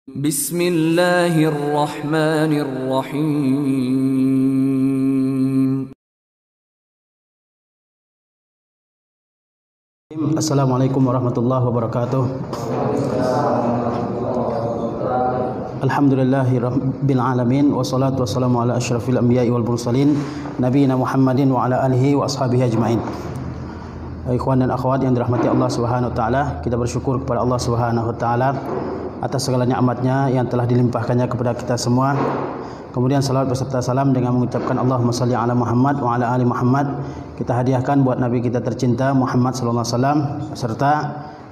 Bismillahirrahmanirrahim. Assalamualaikum warahmatullahi wabarakatuh. Alhamdulillahi rabbil alamin, wassalatu wassalamu ala asyrafil anbiya'i wal mursalin nabiyina Muhammadin wa ala alihi wa ashabihi ajmain. Ikhwan dan akhwat yang dirahmati Allah Subhanahu wa taala, kita bersyukur kepada Allah Subhanahu wa taala atas segala nikmat-Nya yang telah dilimpahkannya kepada kita semua. Kemudian salawat beserta salam dengan mengucapkan Allahumma salli ala Muhammad wa ala ali Muhammad kita hadiahkan buat Nabi kita tercinta Muhammad sallallahu alaihi wasallam serta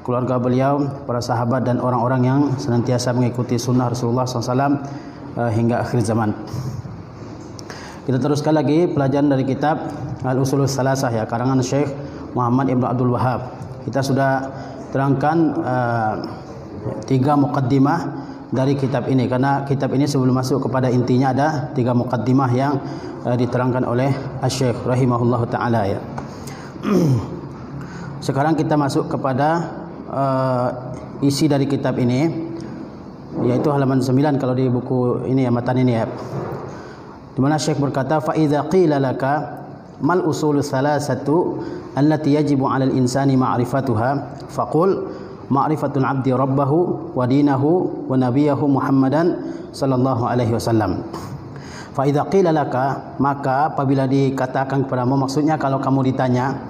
keluarga beliau, para sahabat dan orang-orang yang senantiasa mengikuti sunnah Rasulullah SAW hingga akhir zaman. Kita teruskan lagi pelajaran dari kitab Al-Usulus Salasah ya, karangan Syekh Muhammad Ibn Abdul Wahhab. Kita sudah terangkan 3 muqaddimah dari kitab ini, karena kitab ini sebelum masuk kepada intinya ada 3 muqaddimah yang diterangkan oleh Asy-Syaikh rahimahullahu taala ya. Sekarang kita masuk kepada isi dari kitab ini, yaitu halaman 9 kalau di buku ini ya, matan ini ya, di mana Syekh berkata, fa idza qila laka mal usul salasatu allati yajibu 'alal insani ma'rifatuha faqul ma'rifatul 'abdi rabbahu wa dinahu wa nabiyahu Muhammadan sallallahu alaihi wasallam. Fa idza qila laka, maka apabila dikatakan kepadamu, maksudnya kalau kamu ditanya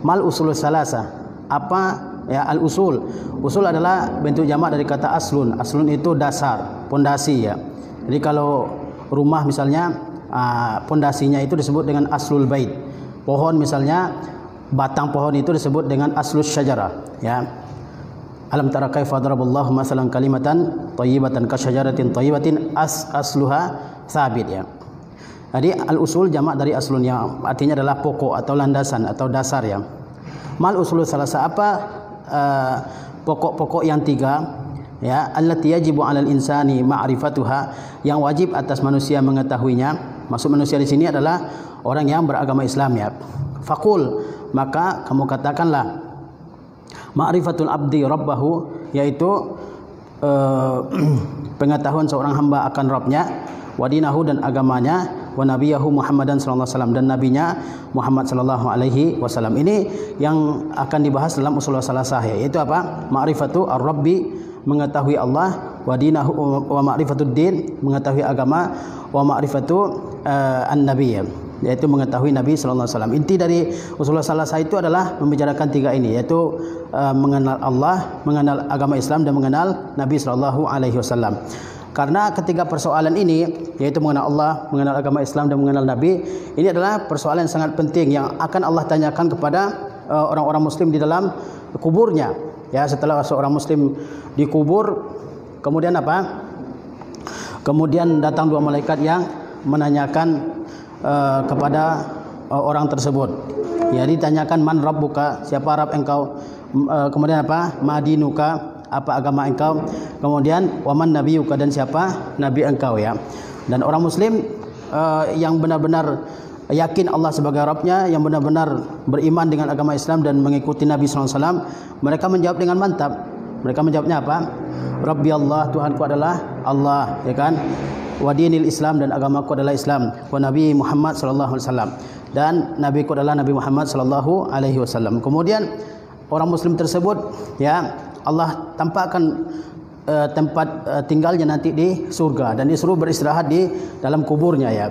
mal usul salasa, apa ya al-usul? Usul adalah bentuk jamak dari kata aslun. Aslun itu dasar, pondasi ya. Jadi kalau rumah misalnya pondasinya itu disebut dengan aslul bait. Pohon misalnya batang pohon itu disebut dengan aslus syajarah ya. Alam tara kaifa daraballahu masalan kalimatan thayyibatan kasyajaratin thayyibatin asluha tsabit ya. Jadi al-usul jamak dari aslun yang artinya adalah pokok atau landasan atau dasar ya. Mal usul salasa, apa pokok-pokok yang 3 ya, allati yajibu 'alal insani ma'rifatuha, yang wajib atas manusia mengetahuinya. Maksud manusia di sini adalah orang yang beragama Islam ya. Faqul, maka kamu katakanlah, ma'rifatul abdi rabbahu, yaitu pengetahuan seorang hamba akan Rabbnya, wa dinahu, dan agamanya, wa nabiyahu Muhammadan sallallahu alaihi wasallam, dan nabinya Muhammad sallallahu alaihi wasallam. Ini yang akan dibahas dalam usul salasah ya, yaitu apa? Ma'rifatu ar-rabbi, mengetahui Allah, wa dinahu, wa ma'rifatud din, mengetahui agama, wa ma'rifatu an-nabi, yaitu mengetahui Nabi sallallahu alaihi wasallam. Inti dari usul salasah itu adalah membicarakan 3 ini, yaitu mengenal Allah, mengenal agama Islam, dan mengenal Nabi sallallahu alaihi wasallam. Karena ketiga persoalan ini, yaitu mengenal Allah, mengenal agama Islam, dan mengenal Nabi, ini adalah persoalan yang sangat penting yang akan Allah tanyakan kepada orang-orang muslim di dalam kuburnya. Ya, setelah seorang muslim dikubur, kemudian apa? Kemudian datang 2 malaikat yang menanyakan kepada orang tersebut. Ya, ditanyakan, man rabbuka, siapa Rabb engkau? Kemudian apa? Madinuka, apa agama engkau? Kemudian waman nabiyuka, dan siapa nabi engkau ya. Dan orang muslim yang benar-benar yakin Allah sebagai Rabbnya, yang benar-benar beriman dengan agama Islam dan mengikuti Nabi SAW, mereka menjawab dengan mantap. Mereka menjawabnya apa? Rabbi Allah, Tuhanku adalah Allah, ya kan? Wa dinil Islam, dan agamaku adalah Islam. Wa Nabi Muhammad sallallahu alaihi wasallam, dan nabiku adalah Nabi Muhammad sallallahu alaihi wasallam. Kemudian orang muslim tersebut ya, Allah tampakkan tempat tinggalnya nanti di surga, dan disuruh beristirahat di dalam kuburnya ya.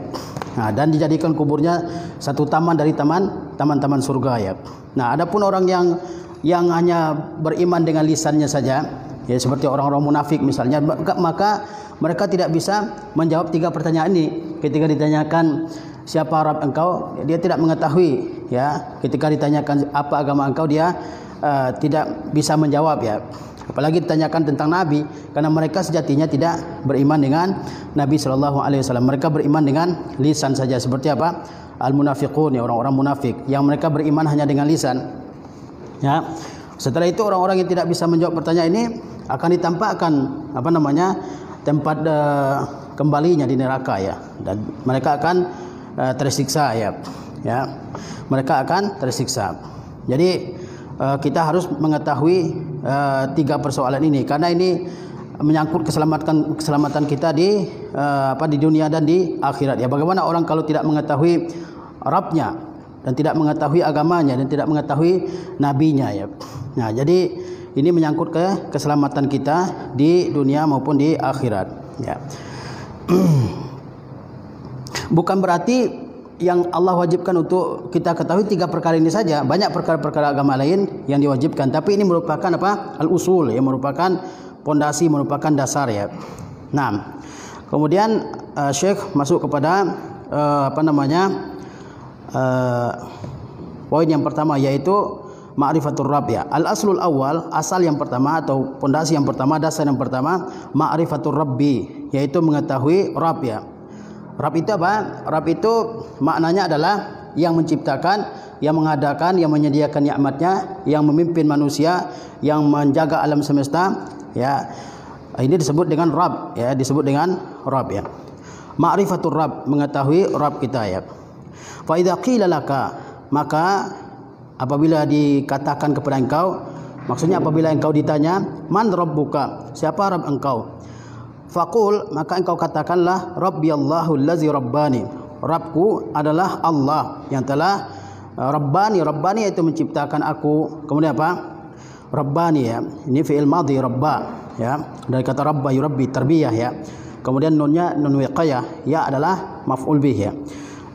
Nah, dan dijadikan kuburnya satu taman dari taman-taman surga ya. Nah, adapun orang yang hanya beriman dengan lisannya saja ya, seperti orang-orang munafik misalnya, maka mereka tidak bisa menjawab 3 pertanyaan ini. Ketika ditanyakan siapa Rabb engkau, dia tidak mengetahui ya. Ketika ditanyakan apa agama engkau, dia tidak bisa menjawab ya. Apalagi ditanyakan tentang Nabi, karena mereka sejatinya tidak beriman dengan Nabi sallallahu alaihi wasallam. Mereka beriman dengan lisan saja, seperti apa? Al-munafiqun ya, orang-orang munafik yang mereka beriman hanya dengan lisan. Ya. Setelah itu orang-orang yang tidak bisa menjawab pertanyaan ini akan ditampakkan tempat kembalinya di neraka ya, dan mereka akan tersiksa ya. Mereka akan tersiksa. Jadi kita harus mengetahui 3 persoalan ini, karena ini menyangkut keselamatan kita di di dunia dan di akhirat. Ya, bagaimana orang kalau tidak mengetahui Rabbnya dan tidak mengetahui agamanya dan tidak mengetahui nabinya ya. Nah, jadi ini menyangkut ke keselamatan kita di dunia maupun di akhirat ya. Bukan berarti yang Allah wajibkan untuk kita ketahui 3 perkara ini saja, banyak perkara-perkara agama lain yang diwajibkan, tapi ini merupakan al-usul, yang merupakan pondasi, merupakan dasar ya. Nah, kemudian Syekh masuk kepada poin yang pertama, yaitu ma'rifatur Rabb ya. Al-aslul awal, asal yang pertama atau pondasi yang pertama, dasar yang pertama, ma'rifatur Rabbi, yaitu mengetahui Rabb ya. Rabb itu apa? Rabb itu maknanya adalah yang menciptakan, yang mengadakan, yang menyediakan nikmatnya, yang memimpin manusia, yang menjaga alam semesta ya. Ini disebut dengan Rabb ya, disebut dengan Rabb ya. Ma'rifatur Rabb, mengetahui Rabb kita ya. Fa idza qila laka, maka apabila dikatakan kepada engkau, maksudnya apabila engkau ditanya, man rabbuka, siapa Rabb engkau? Faqul, maka engkau katakanlah, Rabbi Allahu allazi rabbani, Rabbku adalah Allah yang telah Rabbani. Rabbani itu menciptakan aku. Kemudian apa? Rabbani ya, ini fi'il madhi, rabba ya, dari kata rabba yurabbi, tarbiyah ya. Kemudian nunnya nun wiqayah, ya adalah maf'ul bih ya.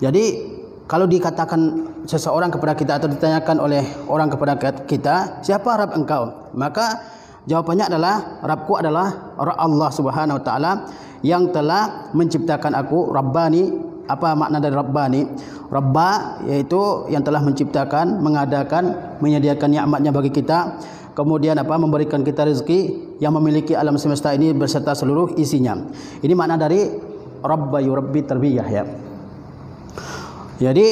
Jadi kalau dikatakan seseorang kepada kita atau ditanyakan oleh orang kepada kita, siapa Rabb engkau? Maka jawabannya adalah, Rabbku adalah Allah Subhanahu wa taala yang telah menciptakan aku. Rabbani, apa makna dari Rabbani? Rabba yaitu yang telah menciptakan, mengadakan, menyediakan nikmatnya bagi kita. Kemudian memberikan kita rezeki, yang memiliki alam semesta ini beserta seluruh isinya. Ini makna dari Rabba yurabbi tarbiyah ya. Jadi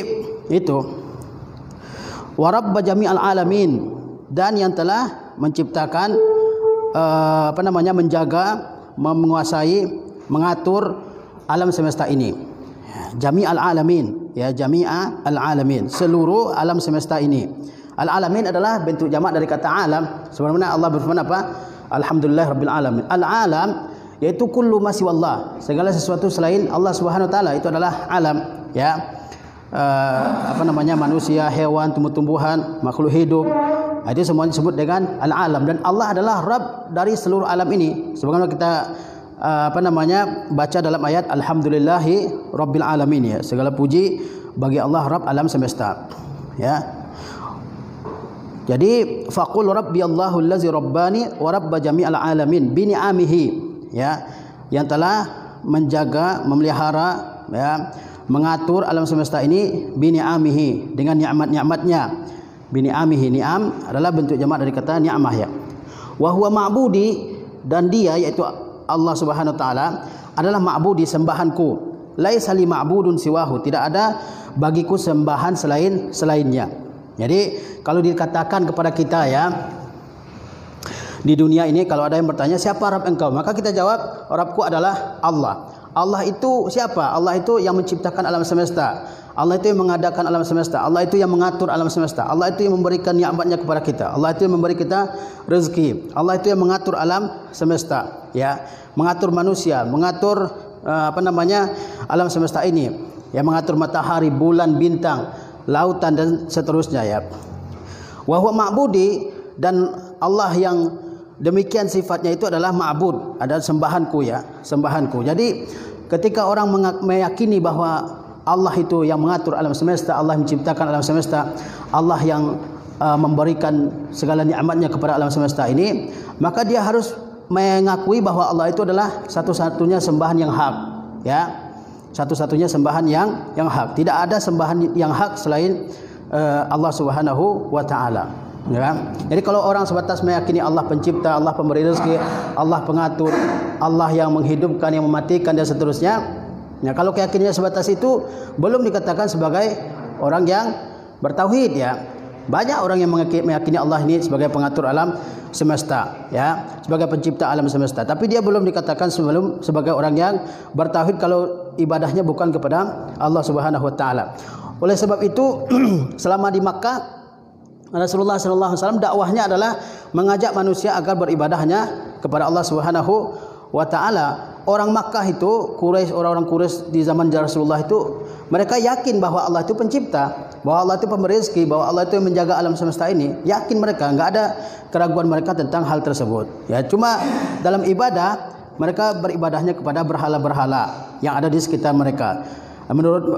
itu wa rabba jami'al alamin, dan yang telah menciptakan menjaga, menguasai, mengatur alam semesta ini. Jami'al alamin ya, jami'a al-alamin, seluruh alam semesta ini. Al-alamin adalah bentuk jamak dari kata alam. Sebagaimana Allah berfirman apa? Alhamdulillah rabbil alamin. Al-alam yaitu kullu ma siwallah, segala sesuatu selain Allah Subhanahu wa taala itu adalah alam ya. Manusia, hewan, tumbuh-tumbuhan, makhluk hidup, itu semuanya disebut dengan al-alam. Dan Allah adalah Rabb dari seluruh alam ini. Sebagaimana kita baca dalam ayat alhamdulillahi rabbil alamin ya, segala puji bagi Allah Rabb alam semesta ya. Jadi faqul rabbi Allahu allazi rabbani wa rabba jami'al alamin bi ni'amihi ya, yang telah menjaga, memelihara ya, mengatur alam semesta ini bi ni'amihi, dengan nikmat-nikmatnya. Bi ni'amihi, ni'am adalah bentuk jamak dari kata ni'mah ya. Wa huwa ma'budi, dan dia yaitu Allah Subhanahu wa taala adalah ma'budi, sembahanku. Laisa li ma'budun siwahu, tidak ada bagiku sembahan selainnya. Jadi kalau dikatakan kepada kita ya, di dunia ini kalau ada yang bertanya siapa Rabb engkau, maka kita jawab Rabbku adalah Allah. Allah itu siapa? Allah itu yang menciptakan alam semesta. Allah itu yang mengadakan alam semesta. Allah itu yang mengatur alam semesta. Allah itu yang memberikan nikmatnya kepada kita. Allah itu yang memberi kita rezeki. Allah itu yang mengatur alam semesta, ya, mengatur manusia, mengatur alam semesta ini, yang mengatur matahari, bulan, bintang, lautan dan seterusnya ya. Wa huwa ma'budi, dan Allah yang demikian sifatnya itu adalah ma'bud, adalah sembahanku ya, sembahanku. Jadi ketika orang meyakini bahwa Allah itu yang mengatur alam semesta, Allah menciptakan alam semesta, Allah yang memberikan segala nikmatnya kepada alam semesta ini, maka dia harus mengakui bahwa Allah itu adalah satu-satunya sembahan yang hak ya, satu-satunya sembahan yang hak. Tidak ada sembahan yang hak selain Allah Subhanahu wa taala. Ya. Jadi kalau orang sebatas meyakini Allah pencipta, Allah pemberi rezeki, Allah pengatur, Allah yang menghidupkan, yang mematikan dan seterusnya, ya, kalau keyakinannya sebatas itu belum dikatakan sebagai orang yang bertauhid ya. Banyak orang yang meyakini Allah ini sebagai pengatur alam semesta ya, sebagai pencipta alam semesta, tapi dia belum dikatakan sebagai orang yang bertauhid kalau ibadahnya bukan kepada Allah Subhanahu wa taala. Oleh sebab itu selama di Makkah Rasulullah sallallahu alaihi wasallam dakwahnya adalah mengajak manusia agar beribadahnya kepada Allah Subhanahu wa taala. Orang Makkah itu, Quraisy, orang-orang Quraisy di zaman Rasulullah itu, mereka yakin bahwa Allah itu pencipta, bahwa Allah itu pemberi rezeki, bahwa Allah itu yang menjaga alam semesta ini. Yakin mereka, enggak ada keraguan mereka tentang hal tersebut. Ya, cuma dalam ibadah mereka beribadahnya kepada berhala-berhala yang ada di sekitar mereka. Menurut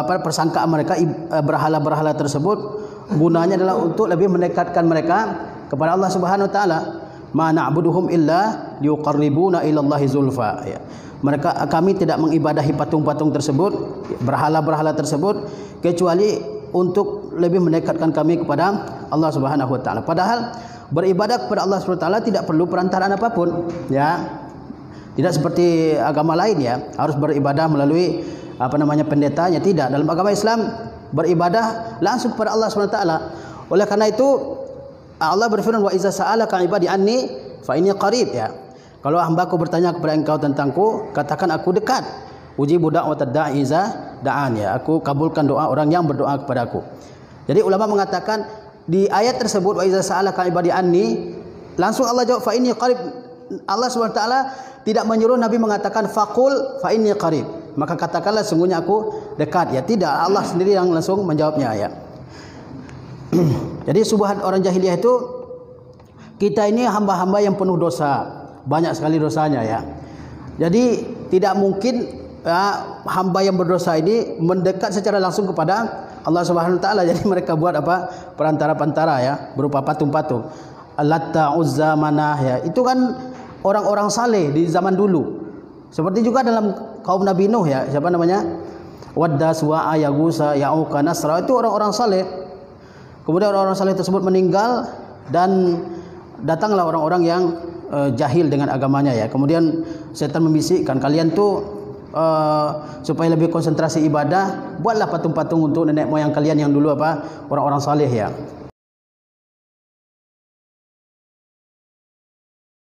persangkaan mereka, berhala-berhala tersebut gunanya adalah untuk lebih mendekatkan mereka kepada Allah Subhanahu wa taala. Ma na'buduhum illa liqarribuna ila Allahi zulfa. Ya. Kami tidak mengibadahi patung-patung tersebut, berhala-berhala tersebut, kecuali untuk lebih mendekatkan kami kepada Allah Subhanahu wa taala. Padahal beribadah kepada Allah Subhanahu wa taala tidak perlu perantaraan apapun, ya. Tidak seperti agama lain, ya, harus beribadah melalui pendetanya. Tidak, dalam agama Islam beribadah langsung kepada Allah Subhanahu wa taala. Oleh karena itu Allah berfirman, wa iza sa'alaka ibadi anni fa inni qarib, ya. Kalau hambaku bertanya kepada engkau tentangku, katakan aku dekat. Ujibu da'watad da'i iza da'an, ya. Aku kabulkan doa orang yang berdoa kepadaku. Jadi ulama mengatakan di ayat tersebut, wa iza sa'alaka ibadi anni, langsung Allah jawab fa inni qarib. Allah Subhanahu wa taala tidak menyuruh Nabi mengatakan faqul fa inni qarib, maka katakanlah sungguhnya aku dekat, ya. Tidak, Allah sendiri yang langsung menjawabnya, ya. Jadi subhat orang jahiliyah itu, kita ini hamba-hamba yang penuh dosa, banyak sekali dosanya, ya. Jadi tidak mungkin, ya, hamba yang berdosa ini mendekat secara langsung kepada Allah Subhanahu wa taala. Jadi mereka buat perantara-perantara, ya, berupa patung-patung. Latta, Uzza, Manah, ya. Itu kan orang-orang saleh di zaman dulu. Seperti juga dalam kaum Nabi Nuh, ya. Siapa namanya? Wadda, Suwa'a, Yagusa, Ya'uqa, Nasra, itu orang-orang saleh. Kemudian orang-orang saleh tersebut meninggal dan datanglah orang-orang yang jahil dengan agamanya, ya. Kemudian setan membisikkan, kalian tuh supaya lebih konsentrasi ibadah, buatlah patung-patung untuk nenek moyang kalian yang dulu orang-orang saleh, ya.